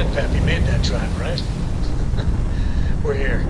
Grandpappy made that drive, right? We're here.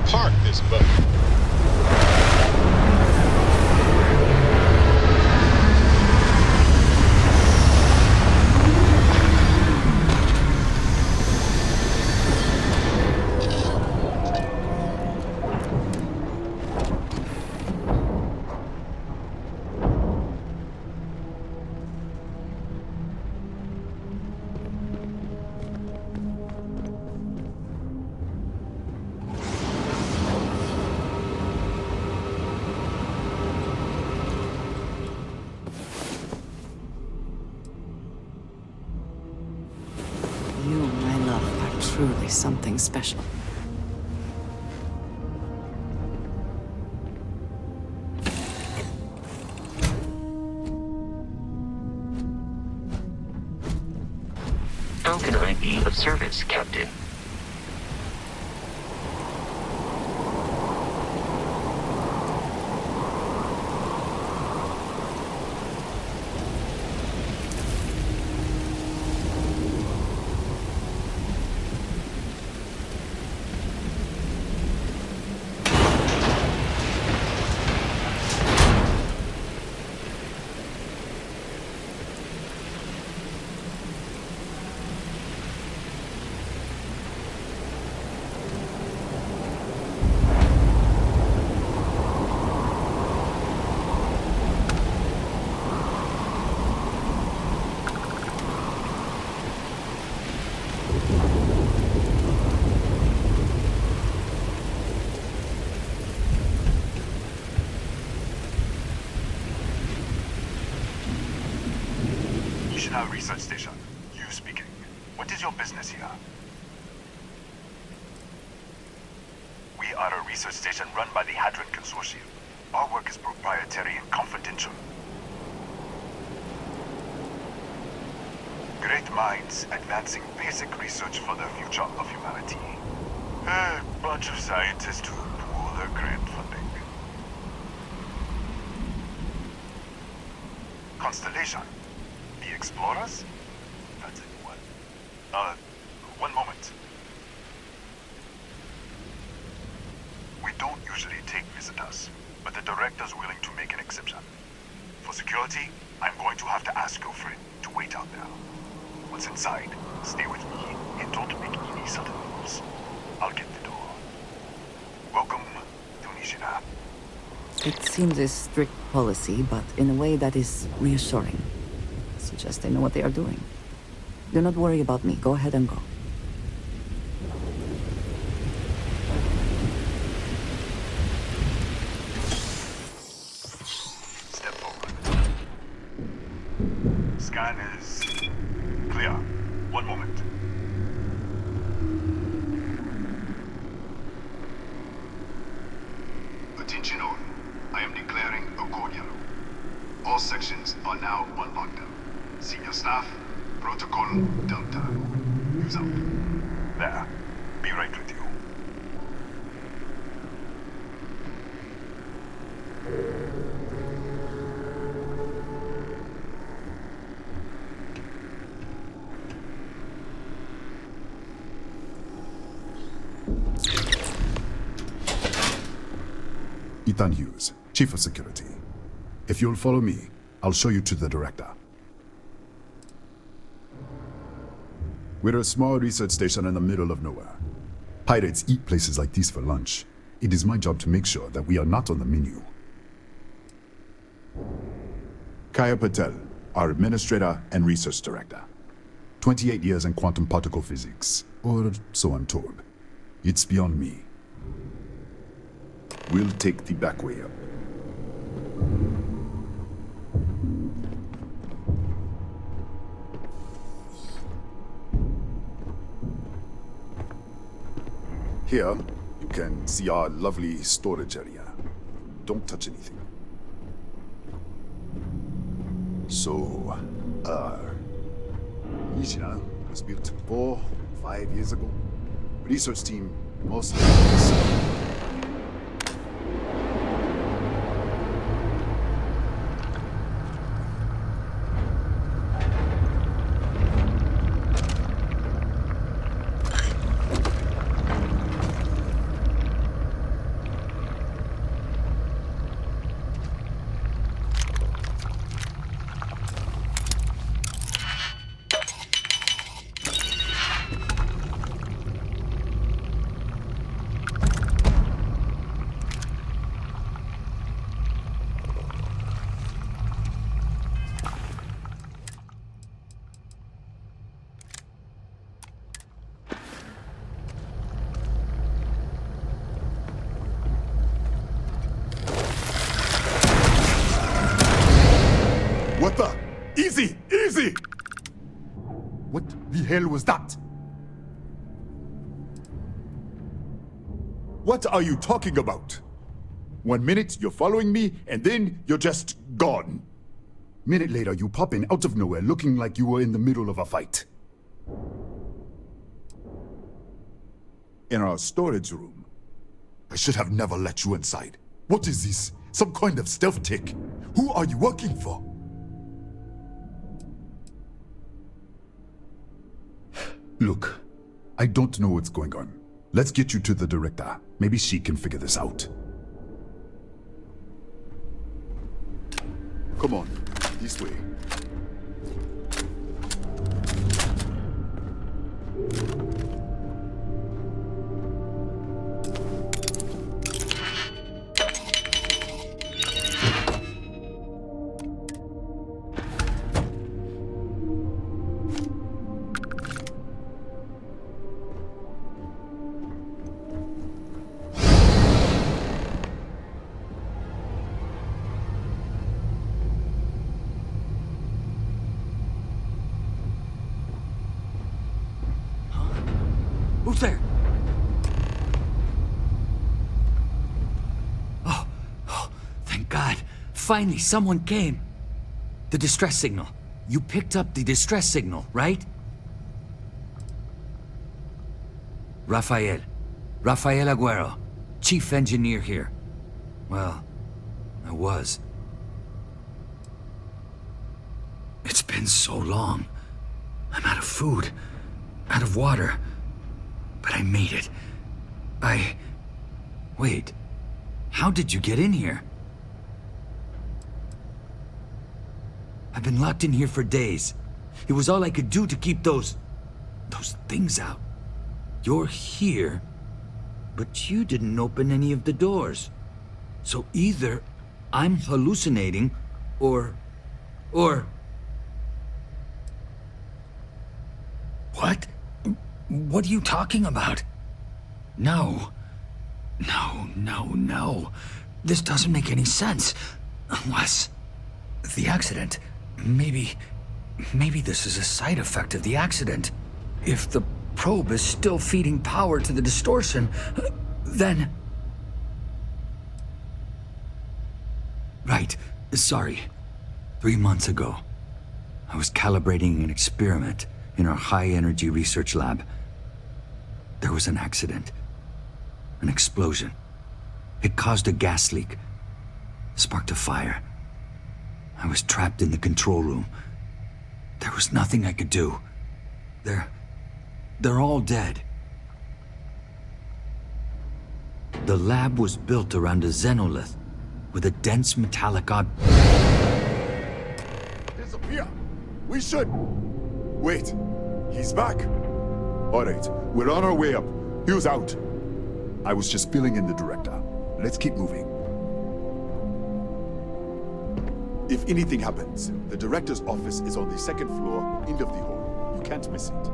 Park this boat. Truly something special. How can I be of service, Captain? Nishina Research Station. Hughes speaking. What is your business here? We are a research station run by the Hadron Consortium. Our work is proprietary and confidential. Great minds advancing basic research for the future of humanity. A bunch of scientists who pool their grant funding. Constellation. The Explorers? That's a new one. One moment. We don't usually take visitors, but the director's willing to make an exception. For security, I'm going to have to ask your friend to wait out there. Once inside, stay with me and don't make any sudden moves. I'll get the door. Welcome to Nishina. It seems a strict policy, but in a way that is reassuring. Suggests they know what they are doing. Do not worry about me. Go ahead and go. Step forward. Scan is clear. One moment. Attention all. I am declaring a code yellow. All sections are now on lockdown. Senior staff, Protocol Delta. Use out. There. Be right with you. Ethan Hughes, Chief of Security. If you'll follow me, I'll show you to the director. We're a small research station in the middle of nowhere. Pirates eat places like these for lunch. It is my job to make sure that we are not on the menu. Kaia Patel, our administrator and research director. 28 years in quantum particle physics, or so I'm told. It's beyond me. We'll take the back way up. Here, you can see our lovely storage area. Don't touch anything. So, Nishina was built 4-5 years ago. Research team, mostly. What the? Easy! Easy! What the hell was that? What are you talking about? 1 minute you're following me, and then you're just gone. Minute later you pop in out of nowhere looking like you were in the middle of a fight. In our storage room. I should have never let you inside. What is this? Some kind of stealth tick? Who are you working for? Look, I don't know what's going on. Let's get you to the director. Maybe she can figure this out. Come on, this way. Who's there? Oh, thank God. Finally, someone came. The distress signal. You picked up the distress signal, right? Rafael Aguerro, chief engineer here. Well, I was. It's been so long. I'm out of food, out of water. But I made it. Wait. How did you get in here? I've been locked in here for days. It was all I could do to keep those things out. You're here, but you didn't open any of the doors. So either I'm hallucinating, or... What? What are you talking about? No. This doesn't make any sense. Unless... the accident. Maybe this is a side effect of the accident. If the probe is still feeding power to the distortion, then... Right. Sorry. 3 months ago, I was calibrating an experiment in our high-energy research lab. There was an accident. An explosion. It caused a gas leak. Sparked a fire. I was trapped in the control room. There was nothing I could do. They're all dead. The lab was built around a xenolith with a dense metallic Disappear! We should... Wait. He's back. Alright, we're on our way up. Hughes out. I was just filling in the director. Let's keep moving. If anything happens, the director's office is on the second floor, end of the hall. You can't miss it.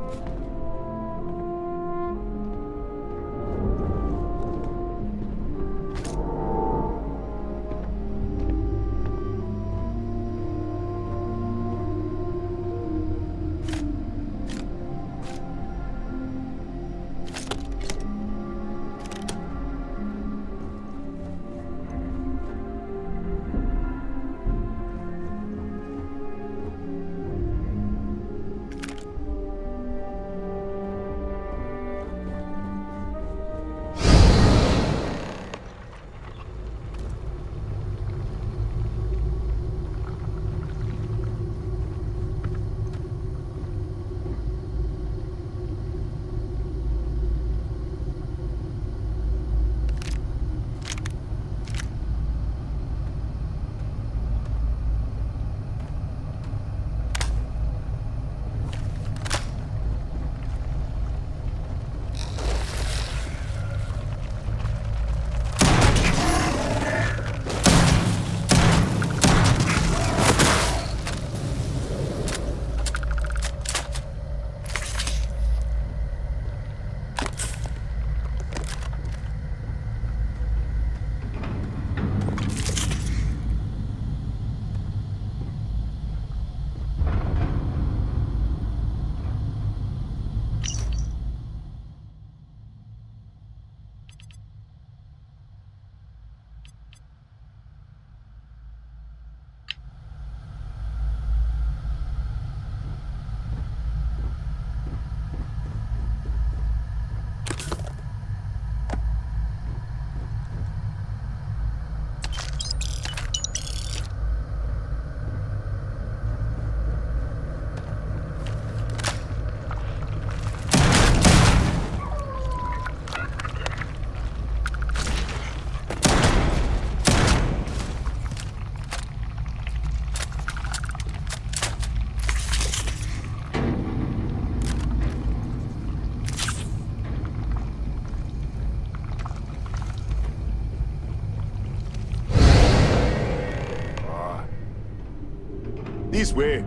This way.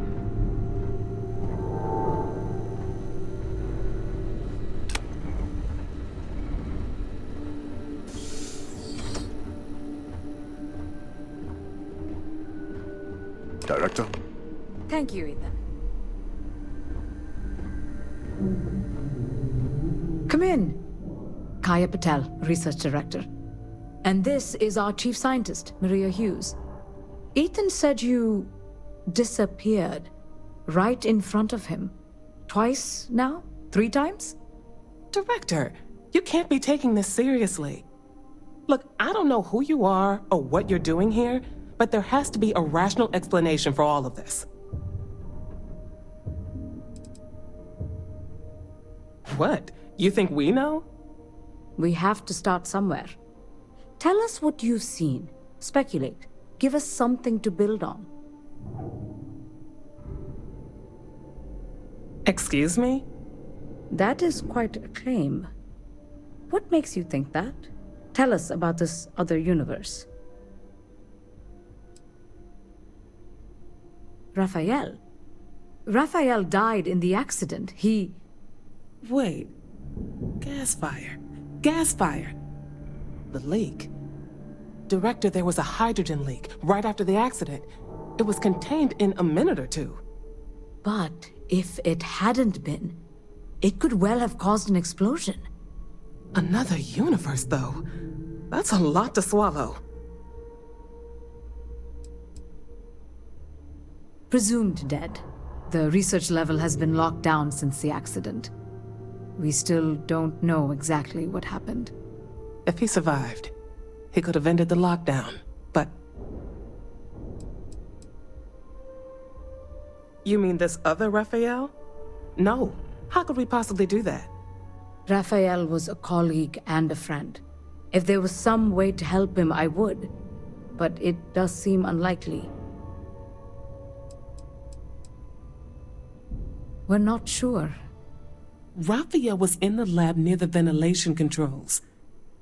Director? Thank you, Ethan. Come in. Kaia Patel, Research Director. And this is our Chief Scientist, Maria Hughes. Ethan said you disappeared right in front of him. Twice now? 3 times? Director, you can't be taking this seriously. Look, I don't know who you are or what you're doing here, but there has to be a rational explanation for all of this. What? You think we know? We have to start somewhere. Tell us what you've seen. Speculate. Give us something to build on. Excuse me? That is quite a claim. What makes you think that? Tell us about this other universe. Rafael. Rafael died in the accident. He... Wait. Gas fire. Gas fire. The leak. Director, there was a hydrogen leak right after the accident. It was contained in a minute or two. But if it hadn't been, it could well have caused an explosion. Another universe, though. That's a lot to swallow. Presumed dead. The research level has been locked down since the accident. We still don't know exactly what happened. If he survived, he could have ended the lockdown, but... You mean this other Rafael? No. How could we possibly do that? Rafael was a colleague and a friend. If there was some way to help him, I would. But it does seem unlikely. We're not sure. Rafael was in the lab near the ventilation controls.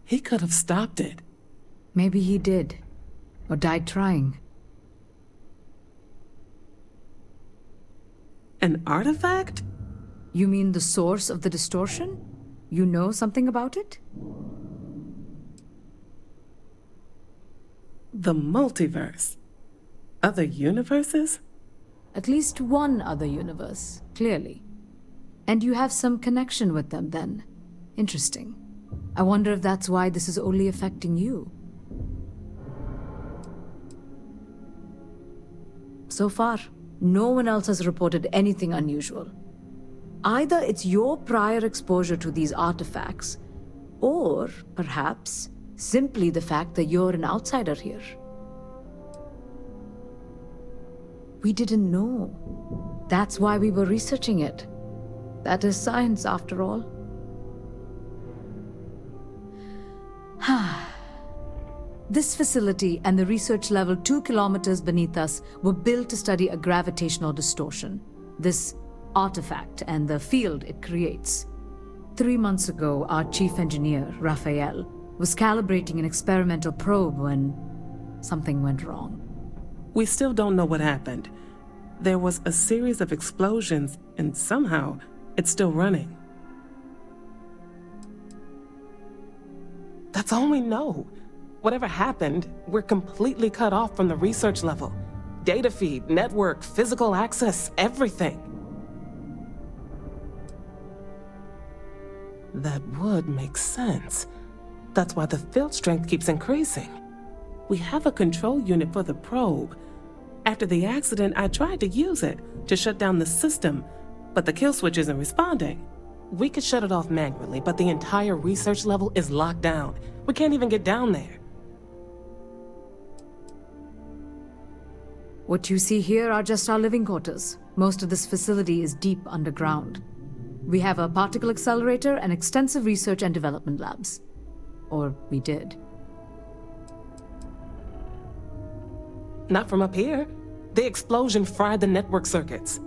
He could have stopped it. Maybe he did. Or died trying. An artifact? You mean the source of the distortion? You know something about it? The multiverse. Other universes? At least one other universe, clearly. And you have some connection with them then. Interesting. I wonder if that's why this is only affecting you. So far, no one else has reported anything unusual. Either it's your prior exposure to these artifacts, or perhaps simply the fact that you're an outsider here. We didn't know. That's why we were researching it. That is science, after all. This facility and the research level 2 kilometers beneath us were built to study a gravitational distortion, this artifact and the field it creates. 3 months ago, our chief engineer, Rafael, was calibrating an experimental probe when something went wrong. We still don't know what happened. There was a series of explosions, and somehow it's still running. That's all we know. Whatever happened, we're completely cut off from the research level. Data feed, network, physical access, everything. That would make sense. That's why the field strength keeps increasing. We have a control unit for the probe. After the accident, I tried to use it to shut down the system, but the kill switch isn't responding. We could shut it off manually, but the entire research level is locked down. We can't even get down there. What you see here are just our living quarters. Most of this facility is deep underground. We have a particle accelerator and extensive research and development labs. Or we did. Not from up here. The explosion fried the network circuits.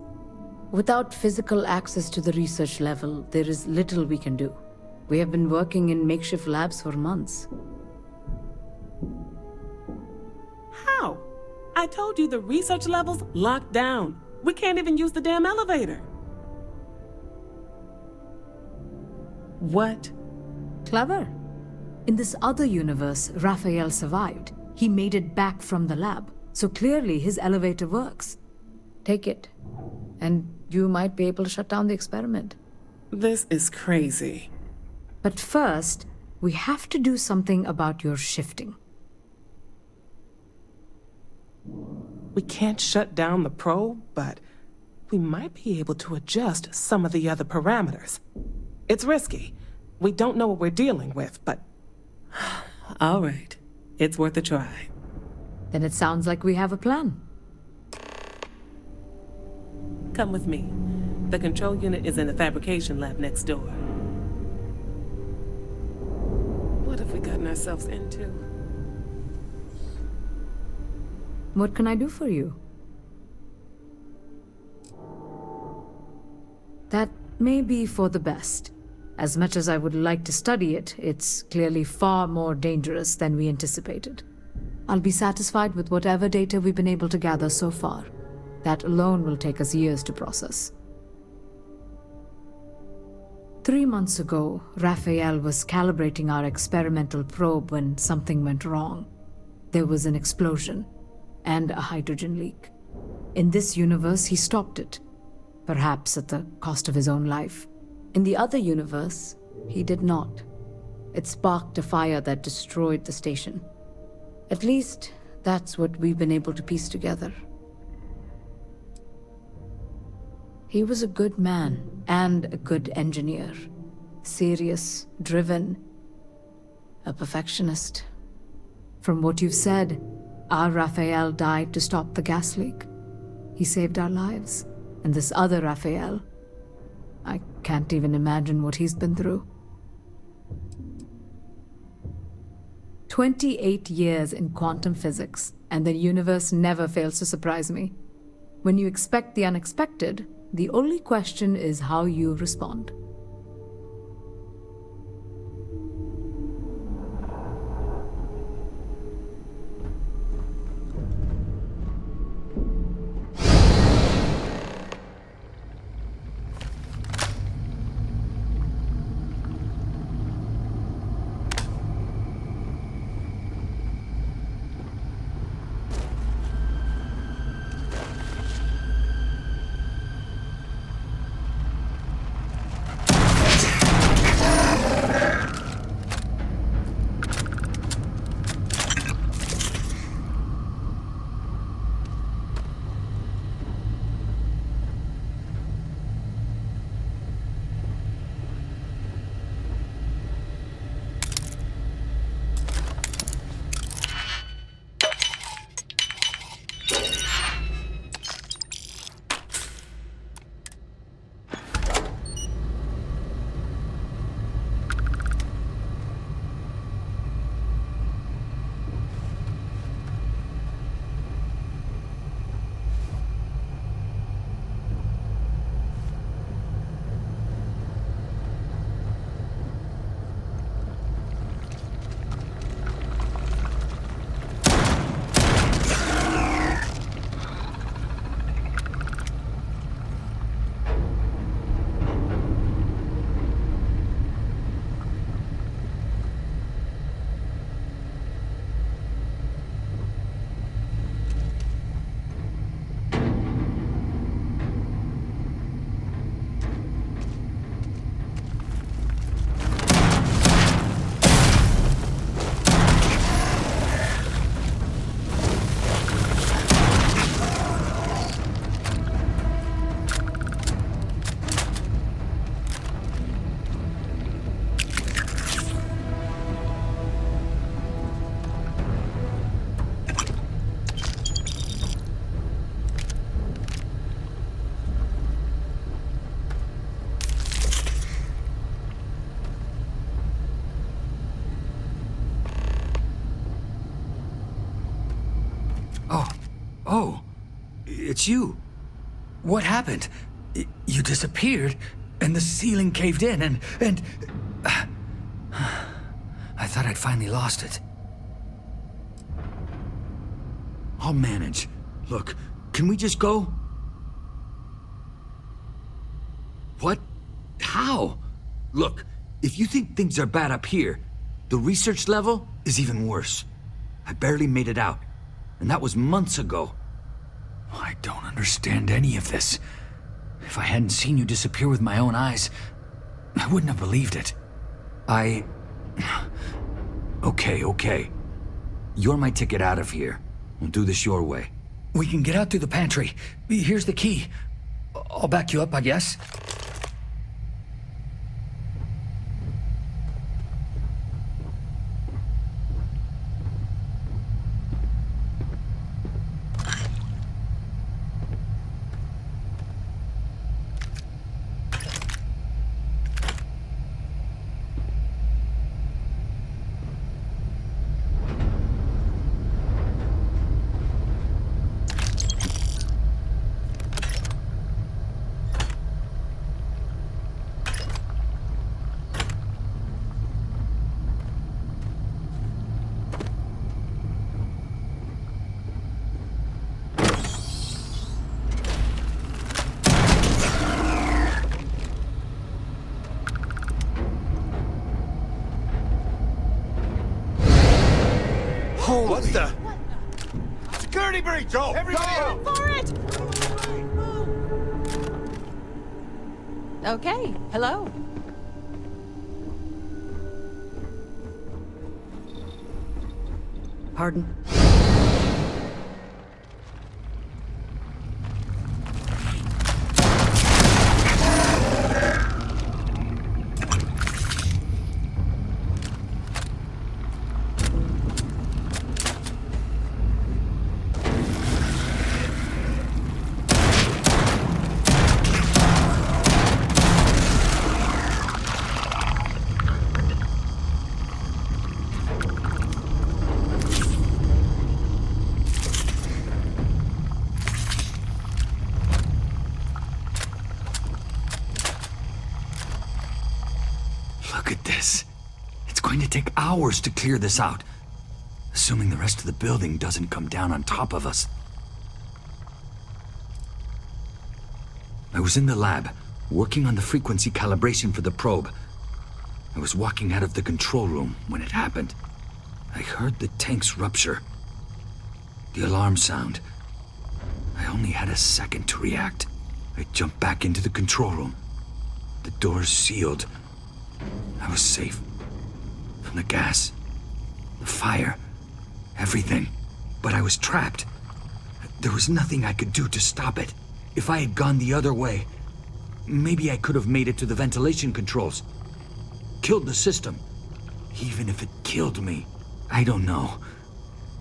Without physical access to the research level, there is little we can do. We have been working in makeshift labs for months. How? I told you the research level's locked down. We can't even use the damn elevator. What? Clever. In this other universe, Rafael survived. He made it back from the lab, so clearly his elevator works. Take it, and you might be able to shut down the experiment. This is crazy. But first, we have to do something about your shifting. We can't shut down the probe, but we might be able to adjust some of the other parameters. It's risky. We don't know what we're dealing with, but... All right. It's worth a try. Then it sounds like we have a plan. Come with me. The control unit is in the fabrication lab next door. What have we gotten ourselves into? What can I do for you? That may be for the best. As much as I would like to study it, it's clearly far more dangerous than we anticipated. I'll be satisfied with whatever data we've been able to gather so far. That alone will take us years to process. 3 months ago, Rafael was calibrating our experimental probe when something went wrong. There was an explosion and a hydrogen leak. In this universe, he stopped it, perhaps at the cost of his own life. In the other universe, he did not. It sparked a fire that destroyed the station. At least, that's what we've been able to piece together. He was a good man and a good engineer. Serious, driven, a perfectionist. From what you've said, our Rafael died to stop the gas leak. He saved our lives. And this other Rafael, I can't even imagine what he's been through. 28 years in quantum physics, and the universe never fails to surprise me. When you expect the unexpected, the only question is how you respond. Oh, it's you. What happened? You disappeared, and the ceiling caved in, and... I thought I'd finally lost it. I'll manage. Look, can we just go? What? How? Look, if you think things are bad up here, the research level is even worse. I barely made it out, and that was months ago. I don't understand any of this. If I hadn't seen you disappear with my own eyes, I wouldn't have believed it. Okay. You're my ticket out of here. We'll do this your way. We can get out through the pantry. Here's the key. I'll back you up, I guess. What's the... Security breach! Oh, everybody out! For it! Okay, hello. Pardon? hours to clear this out. Assuming the rest of the building doesn't come down on top of us. I was in the lab, working on the frequency calibration for the probe. I was walking out of the control room when it happened. I heard the tanks rupture. The alarm sound. I only had a second to react. I jumped back into the control room. The doors sealed. I was safe. From the gas, the fire, everything. But I was trapped. There was nothing I could do to stop it. If I had gone the other way, maybe I could have made it to the ventilation controls. Killed the system. Even if it killed me, I don't know.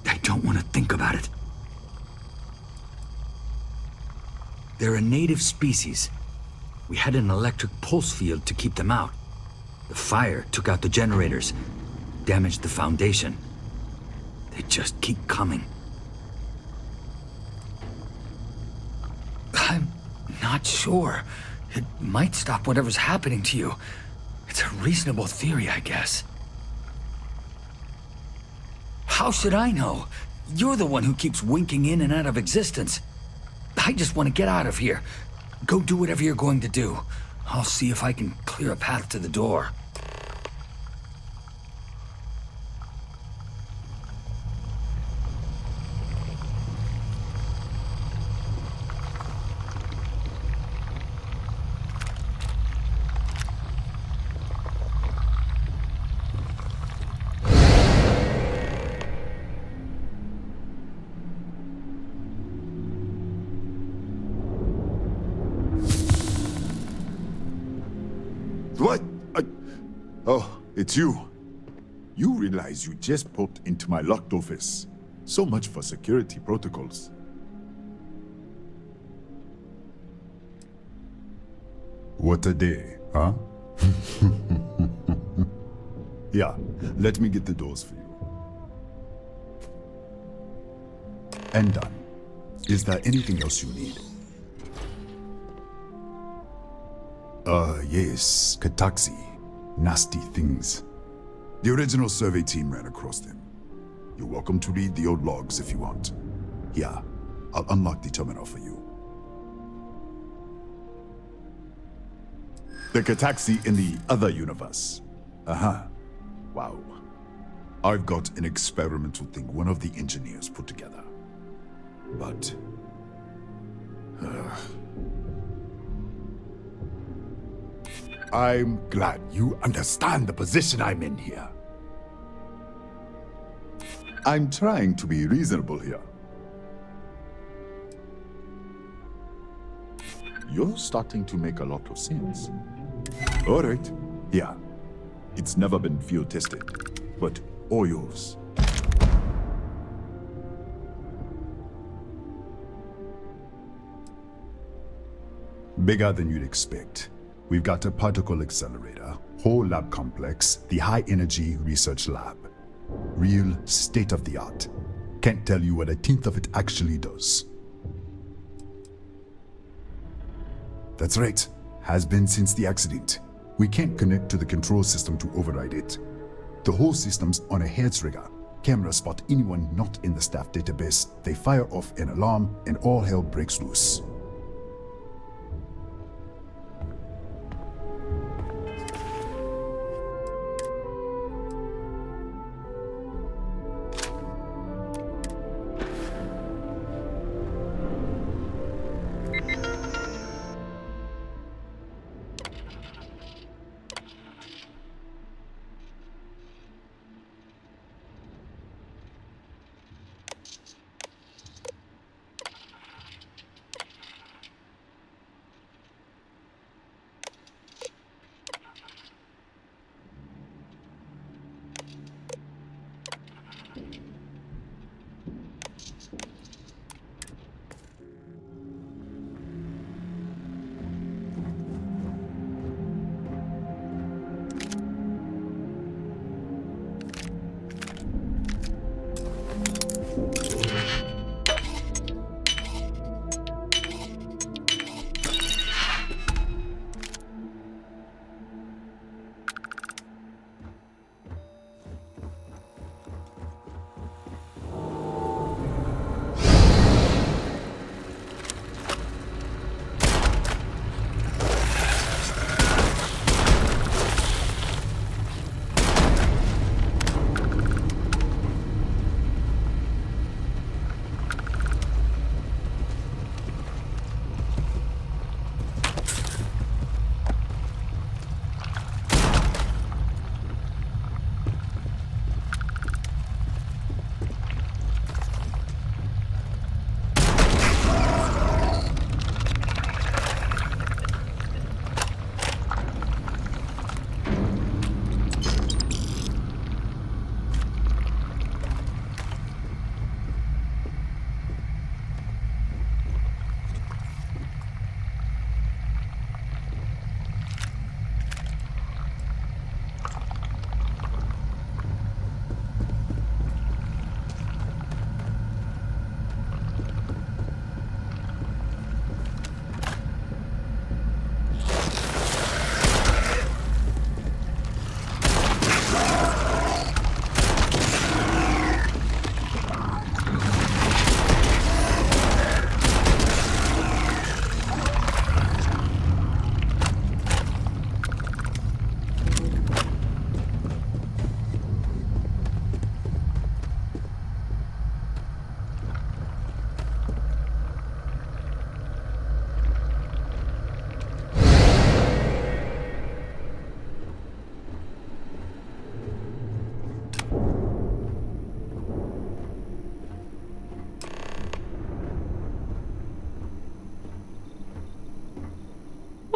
I don't want to think about it. They're a native species. We had an electric pulse field to keep them out. The fire took out the generators, damaged the foundation. They just keep coming. I'm not sure. It might stop whatever's happening to you. It's a reasonable theory, I guess. How should I know? You're the one who keeps winking in and out of existence. I just want to get out of here. Go do whatever you're going to do. I'll see if I can clear a path to the door. What? Oh, it's you. You realize you just popped into my locked office. So much for security protocols. What a day, huh? Yeah, let me get the doors for you. And done. Is there anything else you need? Yes, Kataxi. Nasty things. The original survey team ran across them. You're welcome to read the old logs if you want. Yeah, I'll unlock the terminal for you. The Kataxi in the other universe. Uh-huh. Wow. I've got an experimental thing one of the engineers put together. But... I'm glad you understand the position I'm in here. I'm trying to be reasonable here. You're starting to make a lot of sense. All right. Yeah. It's never been field tested, but all yours. Bigger than you'd expect. We've got a particle accelerator, whole lab complex, the high-energy research lab. Real state-of-the-art. Can't tell you what a tenth of it actually does. That's right. Has been since the accident. We can't connect to the control system to override it. The whole system's on a head trigger. Cameras spot anyone not in the staff database. They fire off an alarm and all hell breaks loose.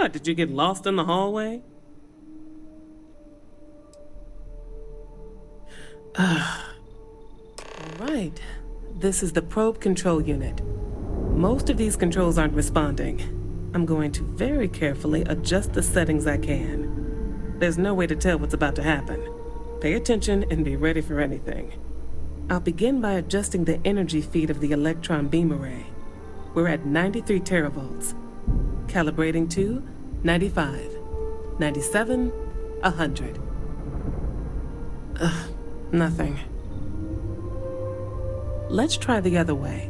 What, did you get lost in the hallway? Alright, this is the probe control unit. Most of these controls aren't responding. I'm going to very carefully adjust the settings I can. There's no way to tell what's about to happen. Pay attention and be ready for anything. I'll begin by adjusting the energy feed of the electron beam array. We're at 93 teravolts. Calibrating to 95, 97, 100. Nothing. Let's try the other way.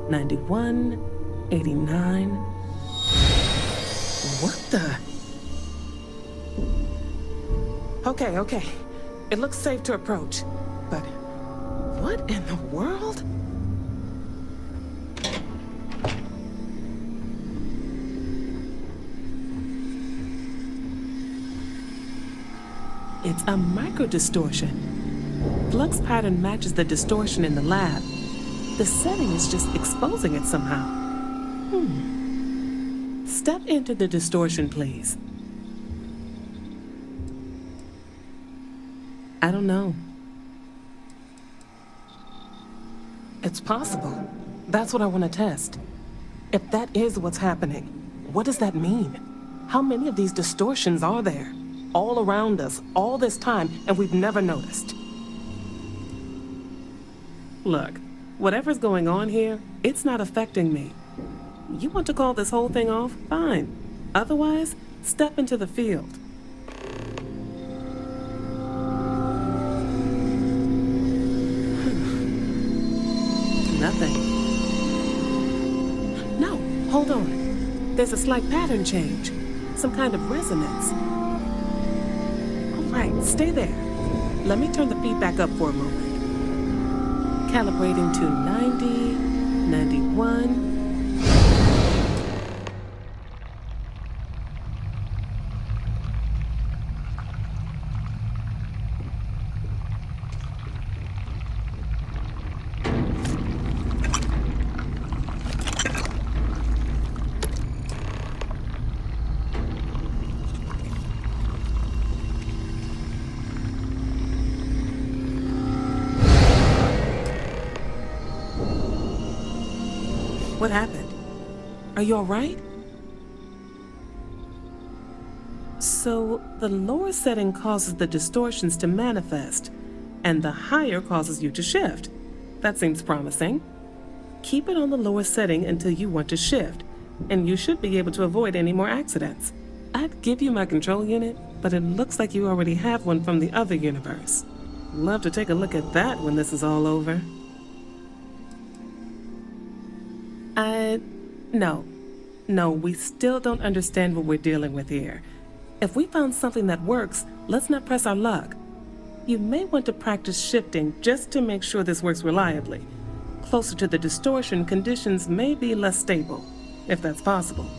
91, 89. What the? Okay. It looks safe to approach. But what in the world? It's a microdistortion. Flux pattern matches the distortion in the lab. The setting is just exposing it somehow. Step into the distortion, please. I don't know. It's possible. That's what I want to test. If that is what's happening, what does that mean? How many of these distortions are there? All around us, all this time, and we've never noticed. Look, whatever's going on here, it's not affecting me. You want to call this whole thing off? Fine. Otherwise, step into the field. Nothing. No, hold on. There's a slight pattern change. Some kind of resonance. All right, stay there. Let me turn the feedback up for a moment. Calibrating to 90, 91. What happened? Are you all right? So, the lower setting causes the distortions to manifest, and the higher causes you to shift. That seems promising. Keep it on the lower setting until you want to shift, and you should be able to avoid any more accidents. I'd give you my control unit, but it looks like you already have one from the other universe. Love to take a look at that when this is all over. No, we still don't understand what we're dealing with here. If we found something that works, let's not press our luck. You may want to practice shifting just to make sure this works reliably. Closer to the distortion, conditions may be less stable, if that's possible.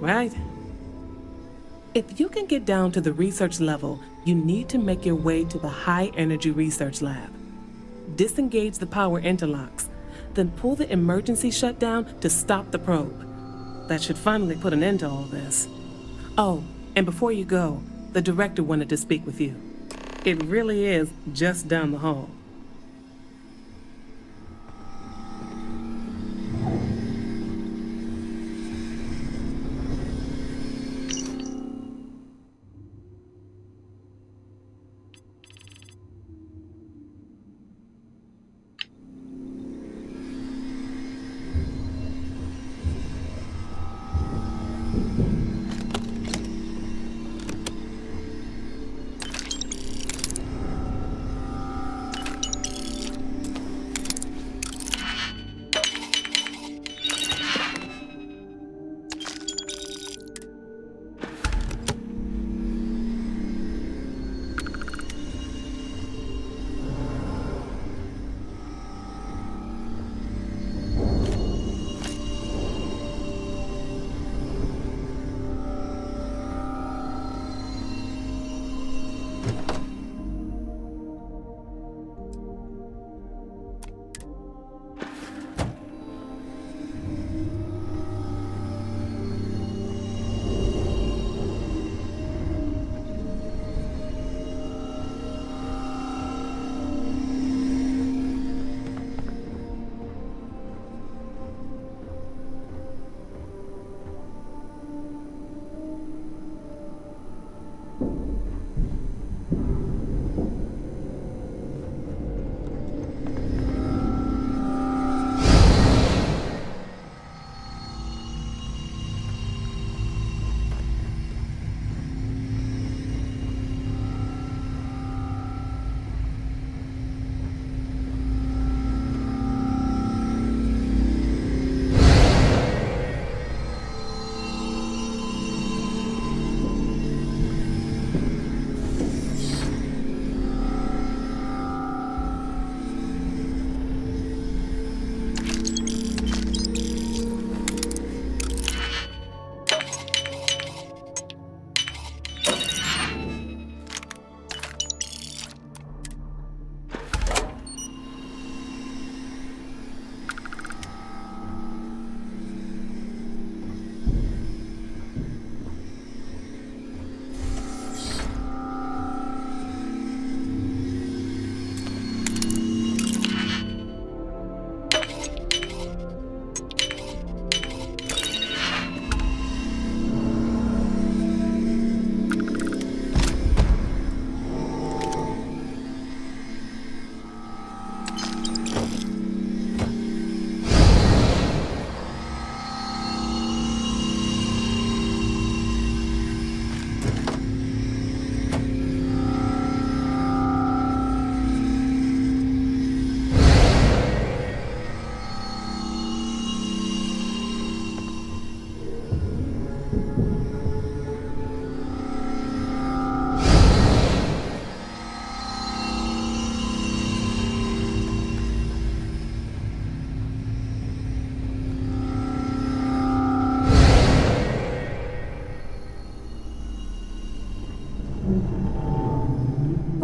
Right? If you can get down to the research level, you need to make your way to the high-energy research lab. Disengage the power interlocks, then pull the emergency shutdown to stop the probe. That should finally put an end to all this. Oh, and before you go, the director wanted to speak with you. It really is just down the hall.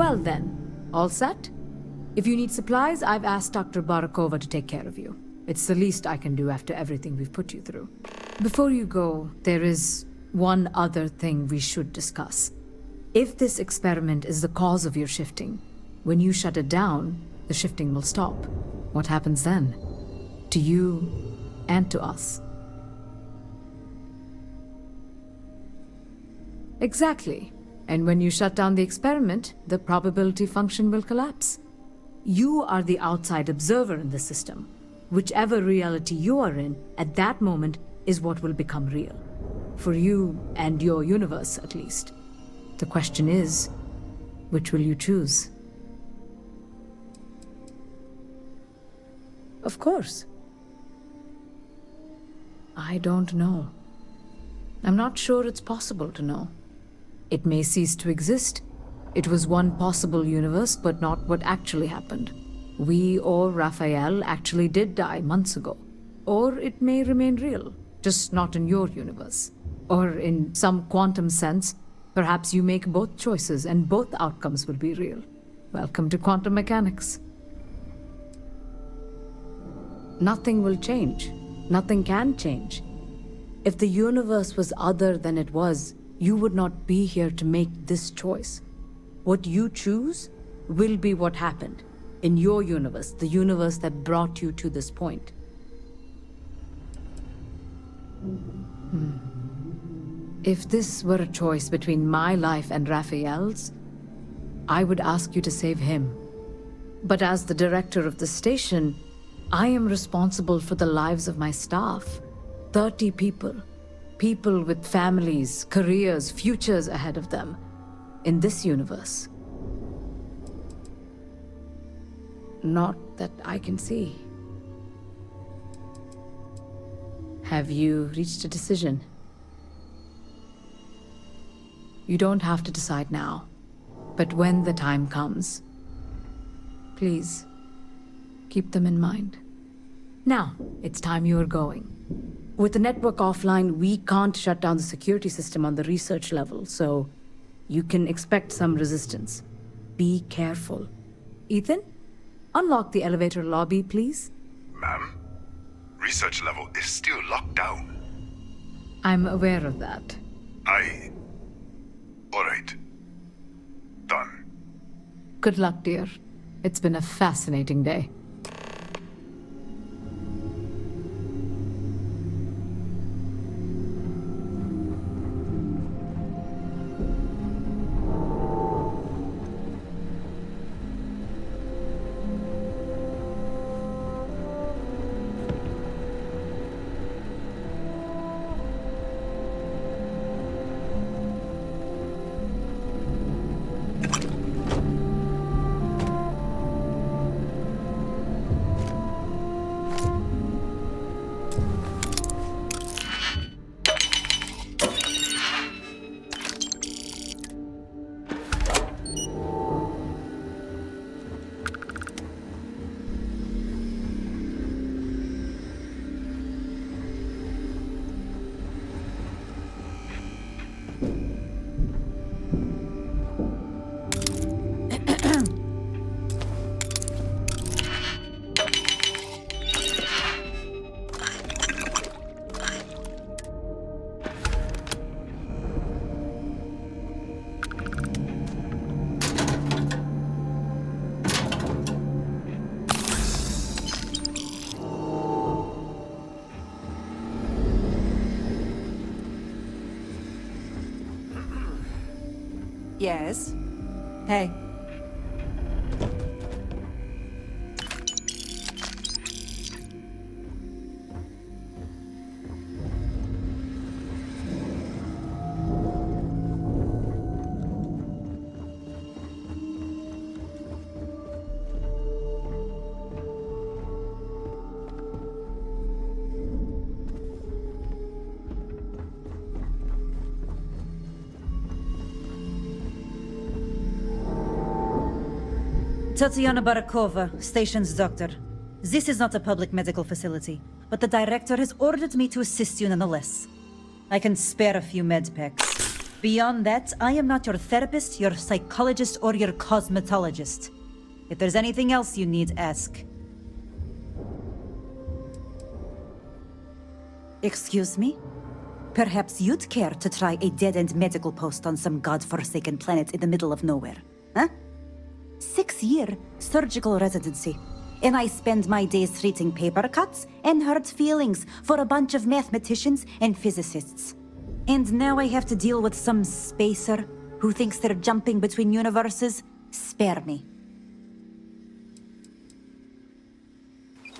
Well then, all set? If you need supplies, I've asked Dr. Barakova to take care of you. It's the least I can do after everything we've put you through. Before you go, there is one other thing we should discuss. If this experiment is the cause of your shifting, when you shut it down, the shifting will stop. What happens then? To you and to us. Exactly. And when you shut down the experiment, the probability function will collapse. You are the outside observer in the system. Whichever reality you are in, at that moment, is what will become real. For you and your universe, at least. The question is, which will you choose? Of course. I don't know. I'm not sure it's possible to know. It may cease to exist. It was one possible universe, but not what actually happened. We or Rafael actually did die months ago. Or it may remain real, just not in your universe. Or in some quantum sense, perhaps you make both choices and both outcomes will be real. Welcome to quantum mechanics. Nothing will change. Nothing can change. If the universe was other than it was, you would not be here to make this choice. What you choose will be what happened. In your universe, the universe that brought you to this point. If this were a choice between my life and Rafael's, I would ask you to save him. But as the director of the station, I am responsible for the lives of my staff. 30 people. People with families, careers, futures ahead of them. In this universe. Not that I can see. Have you reached a decision? You don't have to decide now, but when the time comes, please, keep them in mind. Now, it's time you are going. With the network offline, we can't shut down the security system on the research level, so you can expect some resistance. Be careful. Ethan? Unlock the elevator lobby, please. Ma'am? Research level is still locked down. I'm aware of that. Alright. Done. Good luck, dear. It's been a fascinating day. Yes. Hey. Tatiana Barakova, station's doctor. This is not a public medical facility, but the director has ordered me to assist you nonetheless. I can spare a few med packs. Beyond that, I am not your therapist, your psychologist, or your cosmetologist. If there's anything else you need, ask. Excuse me? Perhaps you'd care to try a dead-end medical post on some godforsaken planet in the middle of nowhere, huh? 6-year surgical residency. And I spend my days treating paper cuts and hurt feelings for a bunch of mathematicians and physicists. And now I have to deal with some spacer who thinks they're jumping between universes? Spare me.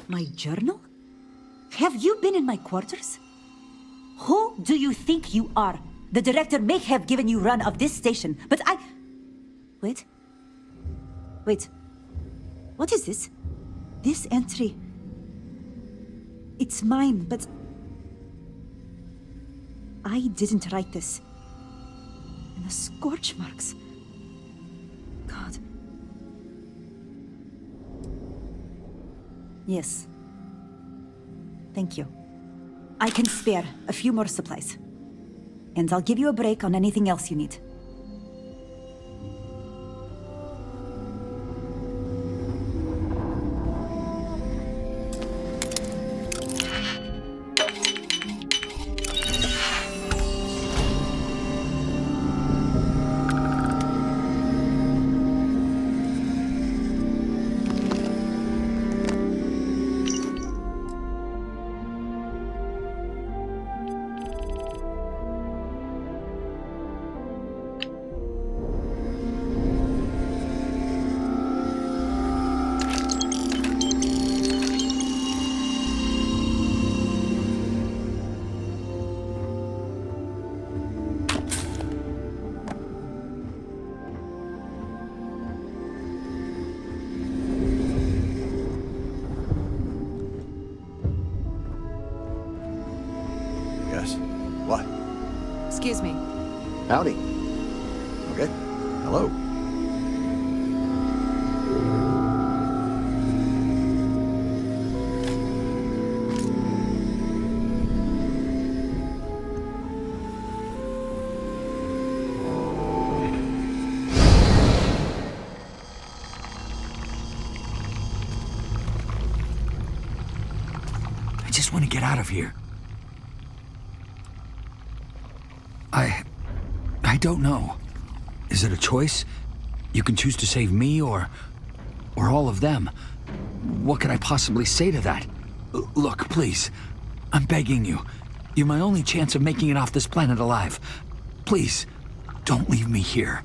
My journal? Have you been in my quarters? Who do you think you are? The director may have given you run of this station, but I... Wait. What is this? This entry... It's mine, but... I didn't write this. And the scorch marks... God. Yes. Thank you. I can spare a few more supplies. And I'll give you a break on anything else you need. Yes. What? Excuse me. Howdy. Okay. Hello. I just want to get out of here. I don't know. Is it a choice? You can choose to save me or all of them. What could I possibly say to that? Look, please. I'm begging you. You're my only chance of making it off this planet alive. Please, don't leave me here.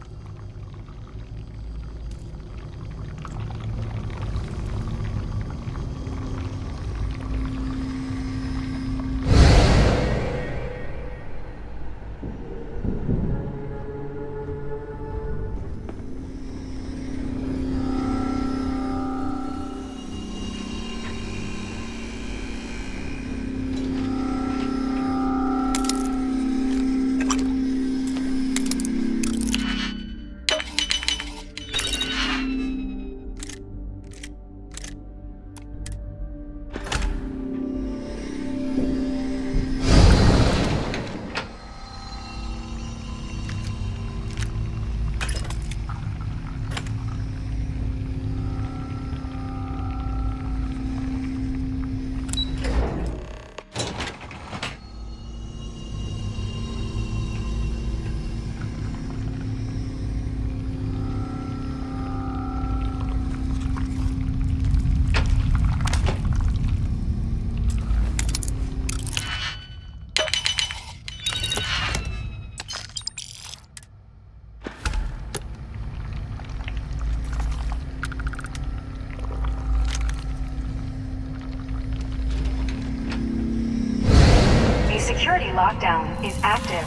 Security lockdown is active.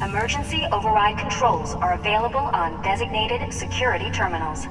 Emergency override controls are available on designated security terminals.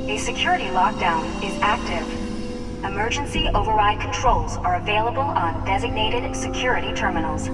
A security lockdown is active. Emergency override controls are available on designated security terminals.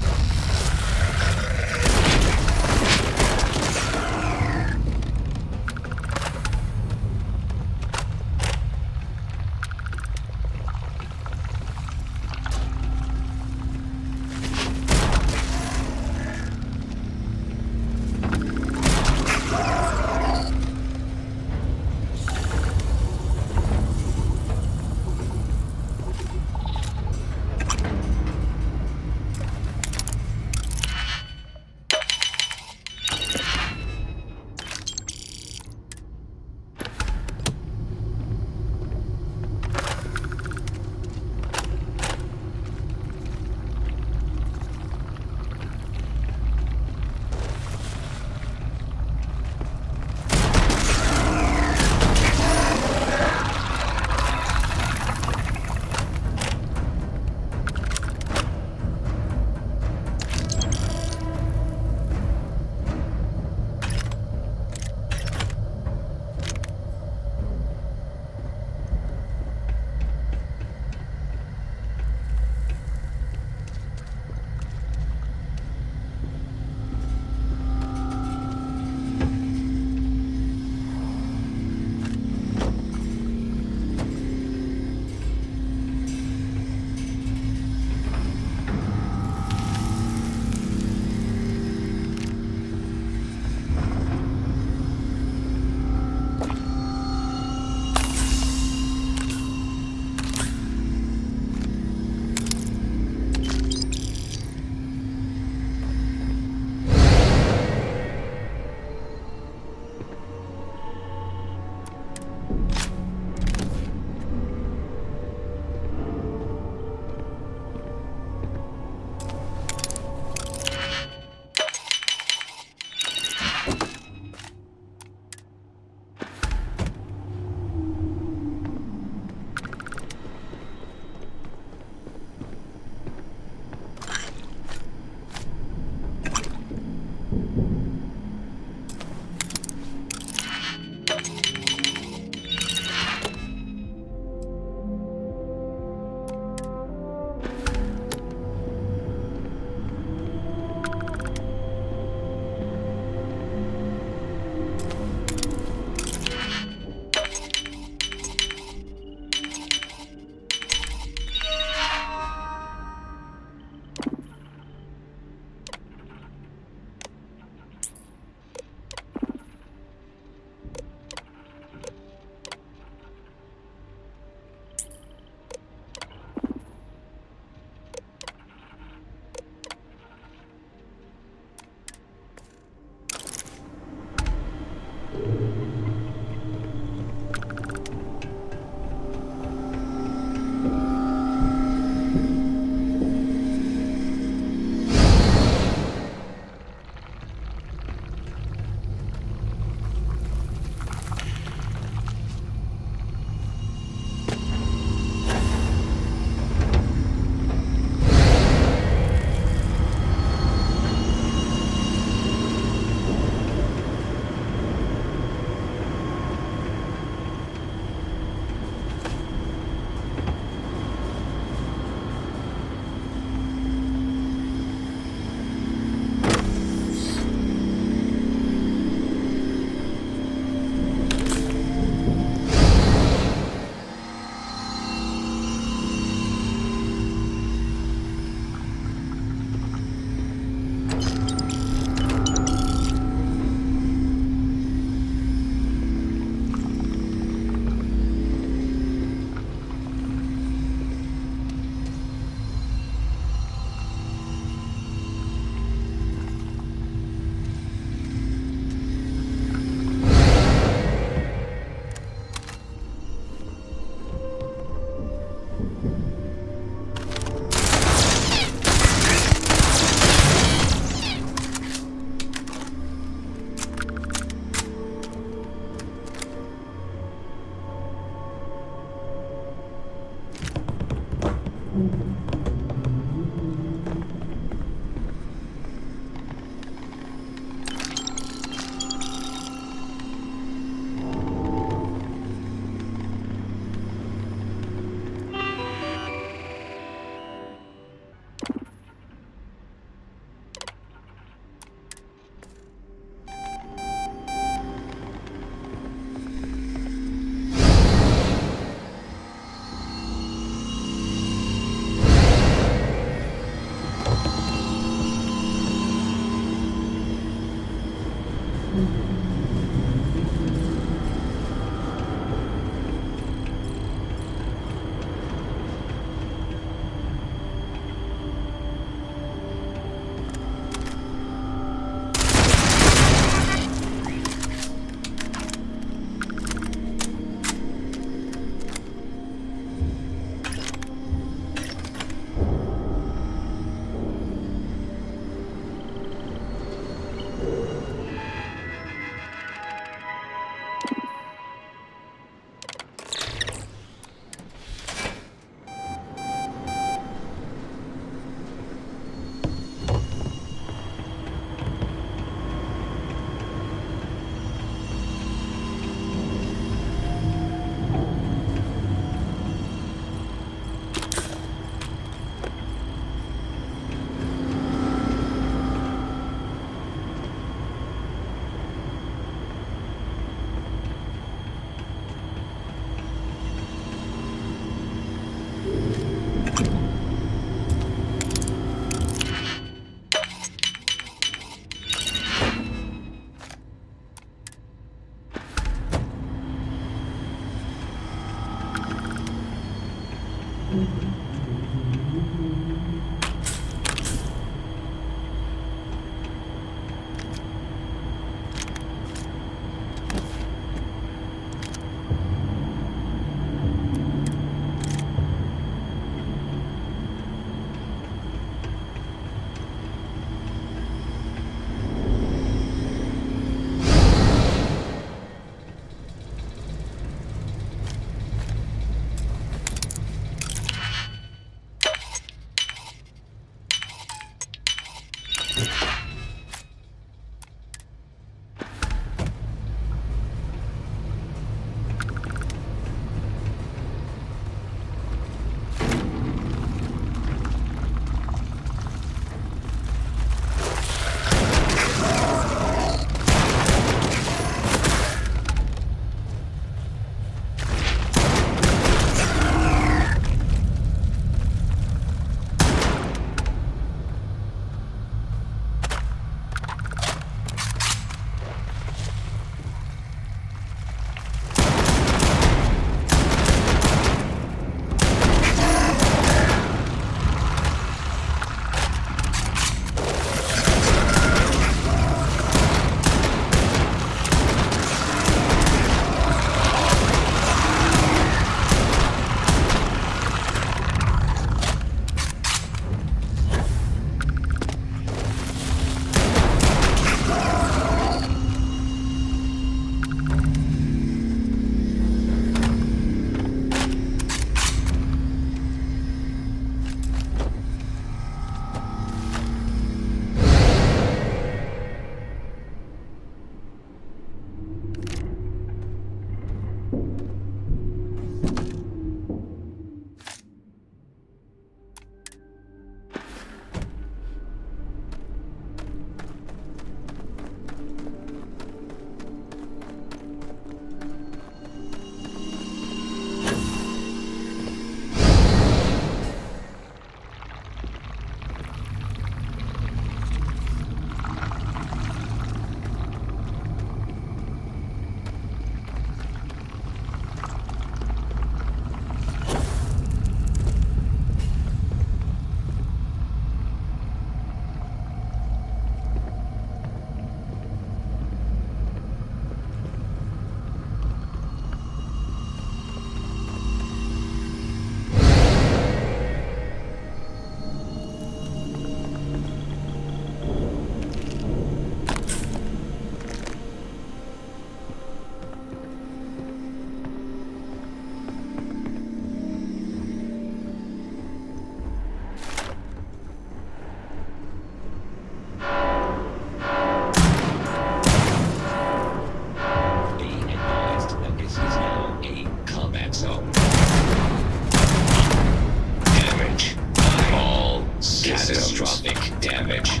Catastrophic damage.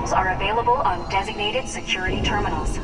controls are available on designated security terminals.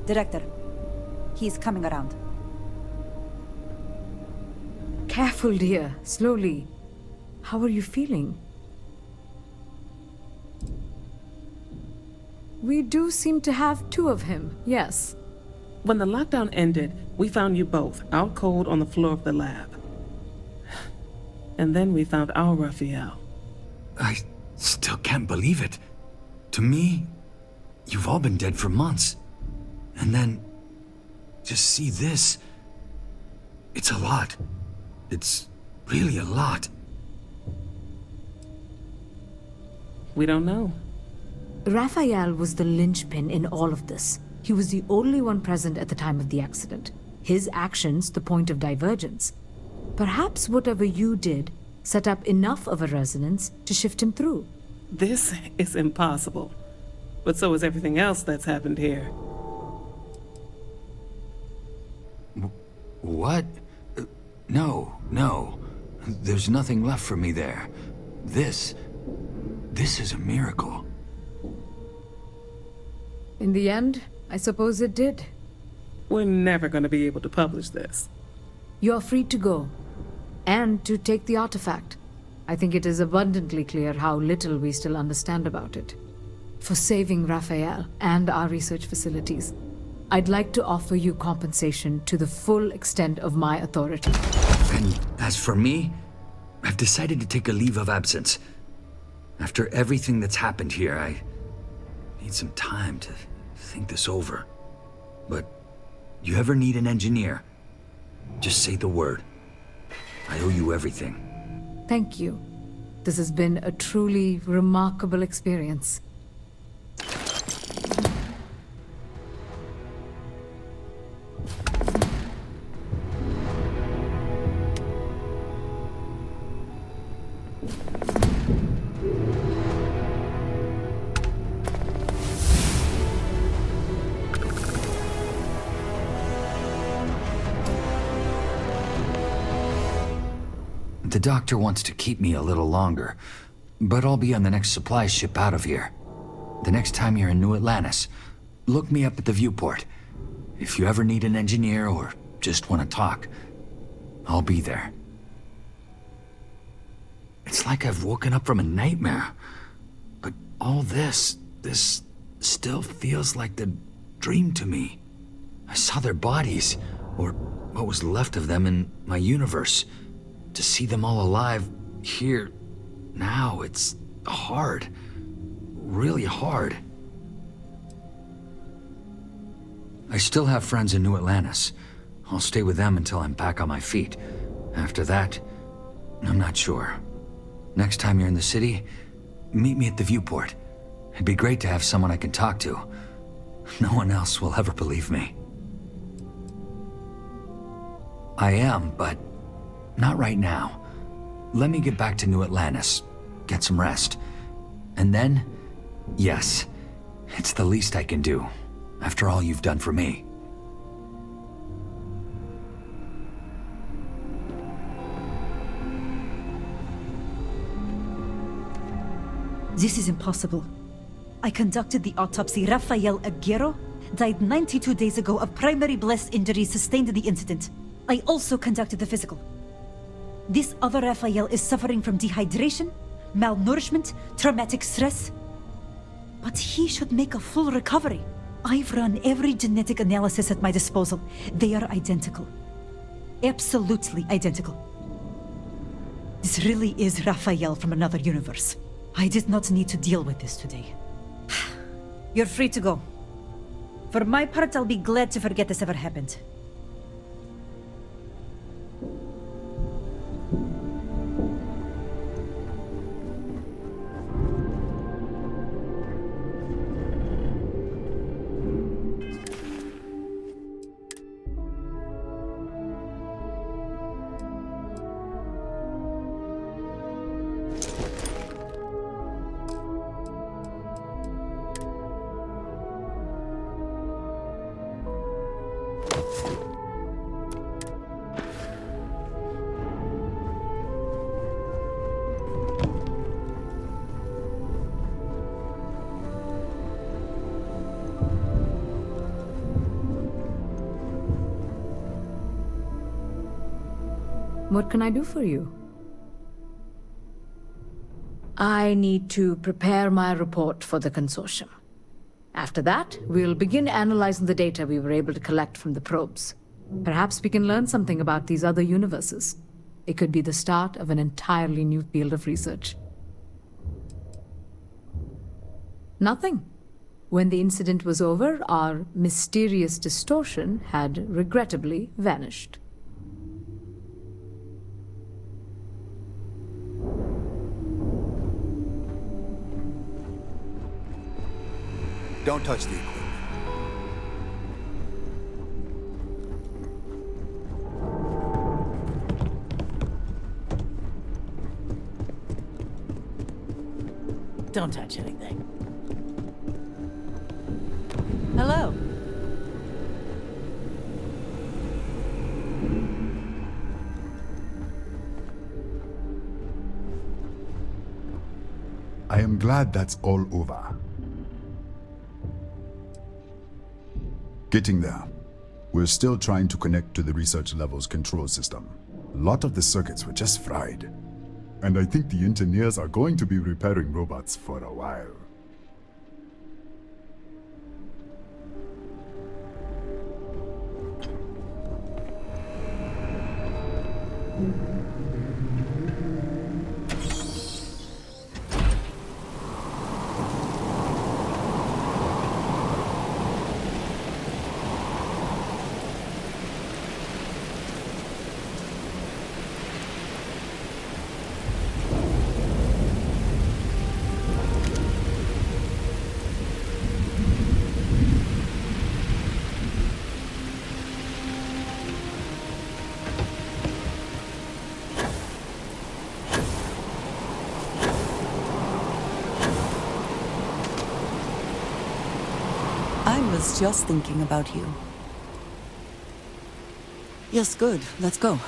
Director, he's coming around. Careful, dear. Slowly. How are you feeling? We do seem to have two of him, yes. When the lockdown ended, we found you both out cold on the floor of the lab. And then we found our Rafael. I still can't believe it. To me, you've all been dead for months. And then, just see this. It's a lot. It's really a lot. We don't know. Rafael was the linchpin in all of this. He was the only one present at the time of the accident. His actions, the point of divergence. Perhaps whatever you did set up enough of a resonance to shift him through. This is impossible. But so is everything else that's happened here. What? No. There's nothing left for me there. This is a miracle. In the end, I suppose it did. We're never going to be able to publish this. You're free to go. And to take the artifact. I think it is abundantly clear how little we still understand about it. For saving Rafael and our research facilities, I'd like to offer you compensation to the full extent of my authority. And as for me, I've decided to take a leave of absence. After everything that's happened here, I need some time to think this over. But you ever need an engineer, just say the word. I owe you everything. Thank you. This has been a truly remarkable experience. The doctor wants to keep me a little longer, but I'll be on the next supply ship out of here. The next time you're in New Atlantis, look me up at the viewport. If you ever need an engineer or just want to talk, I'll be there. It's like I've woken up from a nightmare. But all this still feels like the dream to me. I saw their bodies, or what was left of them in my universe. To see them all alive here now, it's hard. Really hard. I still have friends in New Atlantis. I'll stay with them until I'm back on my feet. After that, I'm not sure. Next time you're in the city, meet me at the viewport. It'd be great to have someone I can talk to. No one else will ever believe me. I am, but not right now. Let me get back to New Atlantis, get some rest. And then, yes, it's the least I can do, after all you've done for me. This is impossible. I conducted the autopsy. Rafael Aguerro died 92 days ago of primary blast injuries sustained in the incident. I also conducted the physical. This other Rafael is suffering from dehydration, malnourishment, traumatic stress. But he should make a full recovery. I've run every genetic analysis at my disposal. They are identical. Absolutely identical. This really is Rafael from another universe. I did not need to deal with this today. You're free to go. For my part, I'll be glad to forget this ever happened. What can I do for you? I need to prepare my report for the consortium. After that, we'll begin analyzing the data we were able to collect from the probes. Perhaps we can learn something about these other universes. It could be the start of an entirely new field of research. Nothing. When the incident was over, our mysterious distortion had regrettably vanished. Don't touch the equipment. Don't touch anything. Hello. I am glad that's all over. Getting there. We're still trying to connect to the research level's control system. A lot of the circuits were just fried. And I think the engineers are going to be repairing robots for a while. I was just thinking about you. Yes, good. Let's go.